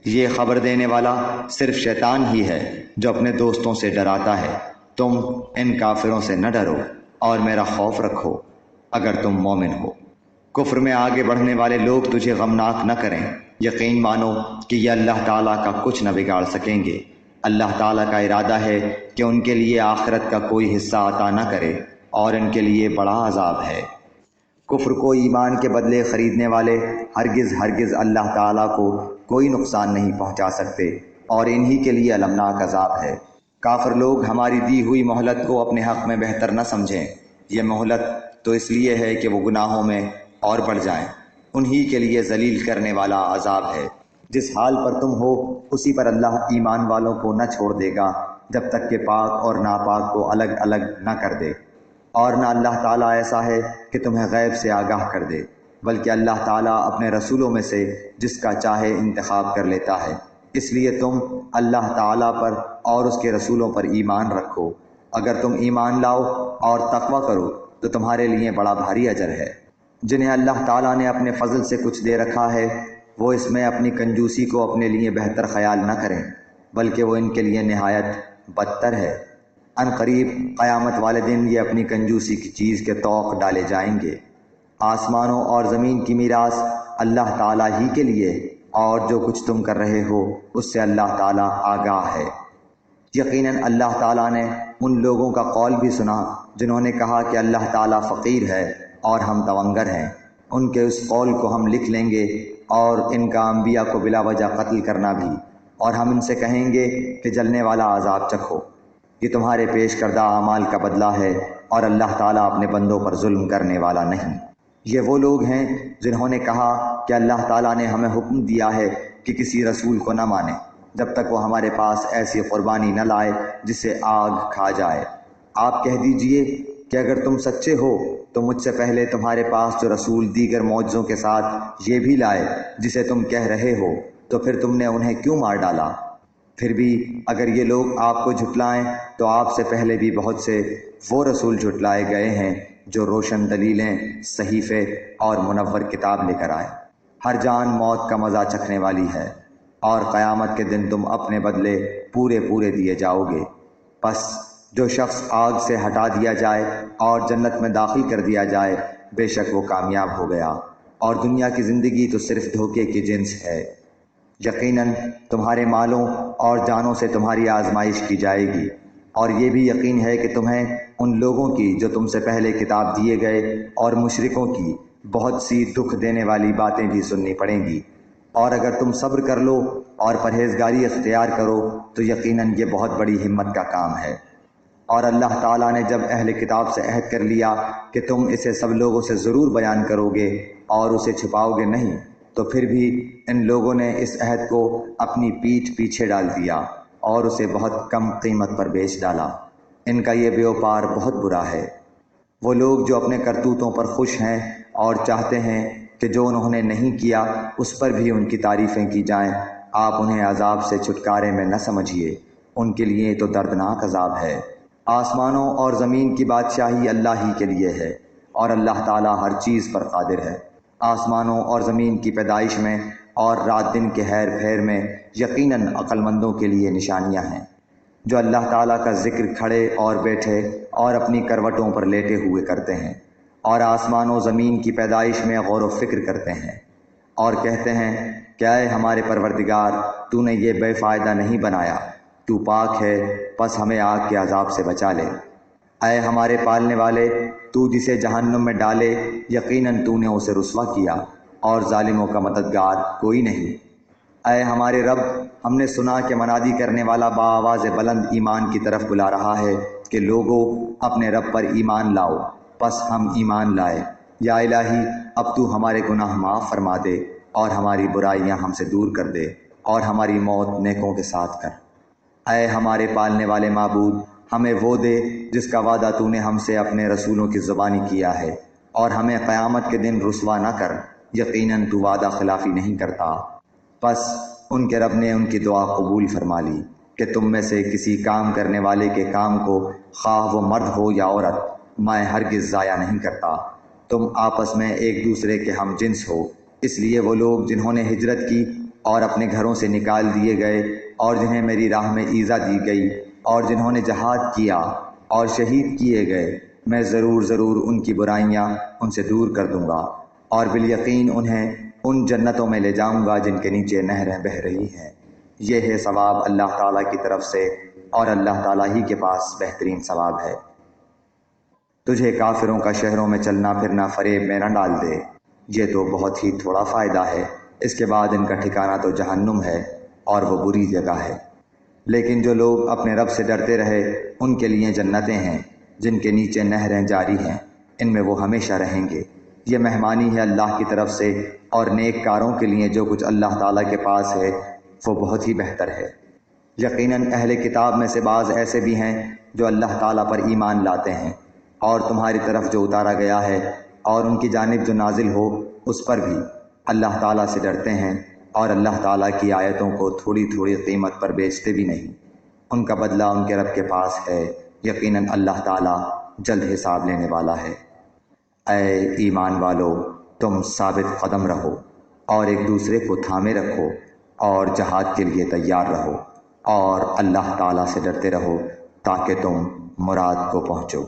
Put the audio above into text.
یہ خبر دینے والا صرف شیطان ہی ہے جو اپنے دوستوں سے ڈراتا ہے۔ تم ان کافروں سے نہ ڈرو اور میرا خوف رکھو اگر تم مومن ہو۔ کفر میں آگے بڑھنے والے لوگ تجھے غمناک نہ کریں۔ یقین مانو کہ یہ اللہ تعالیٰ کا کچھ نہ بگاڑ سکیں گے۔ اللہ تعالیٰ کا ارادہ ہے کہ ان کے لیے آخرت کا کوئی حصہ عطا نہ کرے اور ان کے لیے بڑا عذاب ہے۔ کفر کو ایمان کے بدلے خریدنے والے ہرگز اللہ تعالیٰ کو کوئی نقصان نہیں پہنچا سکتے اور انہی کے لیے المناک عذاب ہے۔ کافر لوگ ہماری دی ہوئی مہلت کو اپنے حق میں بہتر نہ سمجھیں۔ یہ مہلت تو اس لیے ہے کہ وہ گناہوں میں اور بڑھ جائیں۔ انہی کے لیے ذلیل کرنے والا عذاب ہے۔ جس حال پر تم ہو اسی پر اللہ ایمان والوں کو نہ چھوڑ دے گا جب تک کہ پاک اور ناپاک کو الگ الگ نہ کر دے، اور نہ اللہ تعالیٰ ایسا ہے کہ تمہیں غیب سے آگاہ کر دے، بلکہ اللہ تعالیٰ اپنے رسولوں میں سے جس کا چاہے انتخاب کر لیتا ہے۔ اس لیے تم اللہ تعالیٰ پر اور اس کے رسولوں پر ایمان رکھو۔ اگر تم ایمان لاؤ اور تقوی کرو تو تمہارے لیے بڑا بھاری اجر ہے۔ جنہیں اللہ تعالیٰ نے اپنے فضل سے کچھ دے رکھا ہے وہ اس میں اپنی کنجوسی کو اپنے لیے بہتر خیال نہ کریں، بلکہ وہ ان کے لیے نہایت بدتر ہے۔ ان قریب قیامت والے دن یہ اپنی کنجوسی کی چیز کے طوق ڈالے جائیں گے۔ آسمانوں اور زمین کی میراث اللہ تعالیٰ ہی کے لیے، اور جو کچھ تم کر رہے ہو اس سے اللہ تعالیٰ آگاہ ہے۔ یقیناً اللہ تعالیٰ نے ان لوگوں کا قول بھی سنا جنہوں نے کہا کہ اللہ تعالیٰ فقیر ہے اور ہم تونگر ہیں۔ ان کے اس قول کو ہم لکھ لیں گے اور ان کا انبیاء کو بلا وجہ قتل کرنا بھی، اور ہم ان سے کہیں گے کہ جلنے والا عذاب چکھو۔ یہ تمہارے پیش کردہ اعمال کا بدلہ ہے اور اللہ تعالیٰ اپنے بندوں پر ظلم کرنے والا نہیں۔ یہ وہ لوگ ہیں جنہوں نے کہا کہ اللہ تعالیٰ نے ہمیں حکم دیا ہے کہ کسی رسول کو نہ مانیں جب تک وہ ہمارے پاس ایسی قربانی نہ لائے جسے آگ کھا جائے۔ آپ کہہ دیجئے کہ اگر تم سچے ہو تو مجھ سے پہلے تمہارے پاس جو رسول دیگر معجزوں کے ساتھ یہ بھی لائے جسے تم کہہ رہے ہو، تو پھر تم نے انہیں کیوں مار ڈالا؟ پھر بھی اگر یہ لوگ آپ کو جھٹلائیں تو آپ سے پہلے بھی بہت سے وہ رسول جھٹلائے گئے ہیں جو روشن دلیلیں، صحیفے اور منور کتاب لے کر آئے۔ ہر جان موت کا مزہ چکھنے والی ہے، اور قیامت کے دن تم اپنے بدلے پورے دیے جاؤ گے۔ پس جو شخص آگ سے ہٹا دیا جائے اور جنت میں داخل کر دیا جائے، بے شک وہ کامیاب ہو گیا، اور دنیا کی زندگی تو صرف دھوکے کی جنس ہے۔ یقیناً تمہارے مالوں اور جانوں سے تمہاری آزمائش کی جائے گی، اور یہ بھی یقین ہے کہ تمہیں ان لوگوں کی جو تم سے پہلے کتاب دیے گئے اور مشرکوں کی بہت سی دکھ دینے والی باتیں بھی سننی پڑیں گی، اور اگر تم صبر کر لو اور پرہیزگاری اختیار کرو تو یقیناً یہ بہت بڑی ہمت کا کام ہے۔ اور اللہ تعالیٰ نے جب اہل کتاب سے عہد کر لیا کہ تم اسے سب لوگوں سے ضرور بیان کرو گے اور اسے چھپاؤ گے نہیں، تو پھر بھی ان لوگوں نے اس عہد کو اپنی پیٹھ پیچھے ڈال دیا اور اسے بہت کم قیمت پر بیچ ڈالا۔ ان کا یہ بیوپار بہت برا ہے۔ وہ لوگ جو اپنے کرتوتوں پر خوش ہیں اور چاہتے ہیں کہ جو انہوں نے نہیں کیا اس پر بھی ان کی تعریفیں کی جائیں، آپ انہیں عذاب سے چھٹکارے میں نہ سمجھیے، ان کے لیے تو دردناک عذاب ہے۔ آسمانوں اور زمین کی بادشاہی اللہ ہی کے لیے ہے، اور اللہ تعالیٰ ہر چیز پر قادر ہے۔ آسمانوں اور زمین کی پیدائش میں اور رات دن کے ہیر پھیر میں یقیناً عقل مندوں کے لیے نشانیاں ہیں، جو اللہ تعالیٰ کا ذکر کھڑے اور بیٹھے اور اپنی کروٹوں پر لیٹے ہوئے کرتے ہیں، اور آسمان و زمین کی پیدائش میں غور و فکر کرتے ہیں، اور کہتے ہیں کہ اے ہمارے پروردگار، تو نے یہ بے فائدہ نہیں بنایا، تو پاک ہے، پس ہمیں آگ کے عذاب سے بچا لے۔ اے ہمارے پالنے والے، تو جسے جہنم میں ڈالے یقیناً تو نے اسے رسوا کیا، اور ظالموں کا مددگار کوئی نہیں۔ اے ہمارے رب، ہم نے سنا کہ منادی کرنے والا بآواز بلند ایمان کی طرف بلا رہا ہے کہ لوگو اپنے رب پر ایمان لاؤ، پس ہم ایمان لائے۔ یا الہی، اب تو ہمارے گناہ معاف فرما دے اور ہماری برائیاں ہم سے دور کر دے، اور ہماری موت نیکوں کے ساتھ کر۔ اے ہمارے پالنے والے معبود، ہمیں وہ دے جس کا وعدہ تو نے ہم سے اپنے رسولوں کی زبانی کیا ہے، اور ہمیں قیامت کے دن رسوا نہ کر، یقیناً تو وعدہ خلافی نہیں کرتا۔ پس ان کے رب نے ان کی دعا قبول فرما لی کہ تم میں سے کسی کام کرنے والے کے کام کو، خواہ وہ مرد ہو یا عورت، میں ہرگز ضائع نہیں کرتا۔ تم آپس میں ایک دوسرے کے ہم جنس ہو، اس لیے وہ لوگ جنہوں نے ہجرت کی اور اپنے گھروں سے نکال دیے گئے اور جنہیں میری راہ میں ایذا دی گئی اور جنہوں نے جہاد کیا اور شہید کیے گئے، میں ضرور ان کی برائیاں ان سے دور کر دوں گا اور بالیقین انہیں ان جنتوں میں لے جاؤں گا جن کے نیچے نہریں بہہ رہی ہیں۔ یہ ہے ثواب اللہ تعالیٰ کی طرف سے اور اللہ تعالیٰ ہی کے پاس بہترین ثواب ہے۔ تجھے کافروں کا شہروں میں چلنا پھرنا فریب میں نہ ڈال دے، یہ تو بہت ہی تھوڑا فائدہ ہے، اس کے بعد ان کا ٹھکانہ تو جہنم ہے اور وہ بری جگہ ہے۔ لیکن جو لوگ اپنے رب سے ڈرتے رہے ان کے لیے جنتیں ہیں جن کے نیچے نہریں جاری ہیں، ان میں وہ ہمیشہ رہیں گے۔ یہ مہمانی ہے اللہ کی طرف سے، اور نیک کاروں کے لیے جو کچھ اللہ تعالیٰ کے پاس ہے وہ بہت ہی بہتر ہے۔ یقیناً اہل کتاب میں سے بعض ایسے بھی ہیں جو اللہ تعالیٰ پر ایمان لاتے ہیں، اور تمہاری طرف جو اتارا گیا ہے اور ان کی جانب جو نازل ہو اس پر بھی اللہ تعالیٰ سے ڈرتے ہیں، اور اللہ تعالیٰ کی آیتوں کو تھوڑی تھوڑی قیمت پر بیچتے بھی نہیں۔ ان کا بدلہ ان کے رب کے پاس ہے، یقیناً اللہ تعالیٰ جلد حساب لینے والا ہے۔ اے ایمان والو، تم ثابت قدم رہو اور ایک دوسرے کو تھامے رکھو اور جہاد کے لیے تیار رہو، اور اللہ تعالیٰ سے ڈرتے رہو تاکہ تم مراد کو پہنچو۔